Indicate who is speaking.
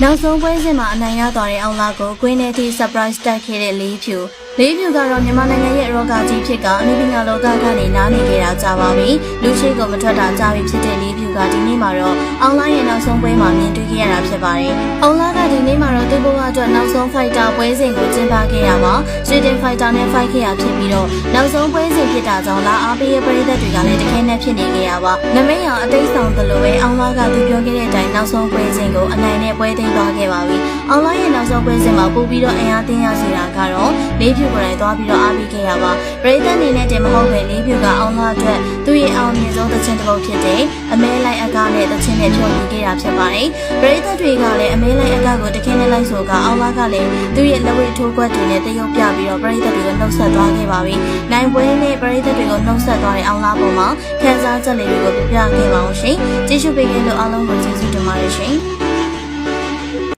Speaker 1: နောက်ဆုံးပွဲစဉ်မှာအနိုင်ရသွားတဲ့အောင်လာကိုကွင်းထဲထိ surprise တက်ခဲ့တဲ့လေးဖြူကတော့မြန်မာနိုင်ငံရဲ့ရောဂါကြီးဖြစ်ကအနုပညာလောကကနေနားနေခဲ့တာကြာပါပြီလူရှိကိုမထွက်တာကြာပြီဖြစ်တဲ့လေးဖြူကဒီနေ့မှာတော့အောင်လာရဲ့နောက်ဆုံးပွဲမှာမြင်တွေ့ခဲ့ရတာဖြစ်ပါတယ်အောင်လာကဒီနေ့မှာတော့သူ့ဘဝအတွက်နောက်ဆုံး fighter ပွဲစဉ်ကိုကျင်းပခဲ့ရမှာဆွေဒင် fighter နဲ့ fight ခဲ့ရဖြစ်ပြီးတော့နောက်ဆုံးပွဲစဉ်ဖြစ်တာကြောင့်လာအားပေးရဲ့ပရိသတ်တွေကလည်းတခဲနဲ့ဖြစ်နေခဲ့ရပါနမိတ်အောင်အတိတ်ဆောင်သလိုပဲအောင်လာကသူပြောခဲ့တဲ့အတိုင်းနောက်ဆုံးပွဲစဉ်ကိုအနိုင်နဲ့ပွဲသိမ်းသွားခဲ့ပါပြီအောင်လာရဲ့နောက်ဆုံးပွဲစဉ်မှာပို့ပြီးတော့အင်အားသိမ်းရစီတာကတော့လေးဖြူကိုယ်တိုင်သွားပြီးတော့အားပေးခဲ့ရပါပရိသတ်အနေနဲ့တင်မဟုတ်ပဲလေးဖြူကအောင်လာအတွက်သူ့ရဲ့အောင်မြင်ဆုံးသချင်းတစ်ပုဒ်ဖြစ်တဲ့အမဲလိုက်အကားနဲ့သချင်းနဲ့ဖြောပြခဲ့တာဖြစ်ပါတယ်ပရိသတ်တွေကလည်းအမဲလိုက်အကားကိုတခဲနဲ့လိုက်ဆိုကအောင်လာကလည်းသူ့ရဲ့လက်ဝဲထိုးကွက်တွေနဲ့တရုပ်ပြပြီးတော့ပရိသတ်တွေကိုနှုတ်ဆက်သွားခဲ့ပါပြီနိုင်ပွဲနဲ့ပရိသတ်တွေကိုနှုတ်ဆက်သွားတဲ့အောင်လာပေါ်မှာခန်းစားချက်လေးတွေကိုပြပြခဲ့ပါအောင်ရှင်ကျေးဇူးပေးခဲ့လို့အားလုံးကိုကျေးဇူးတင်ပါတယ်ရှင်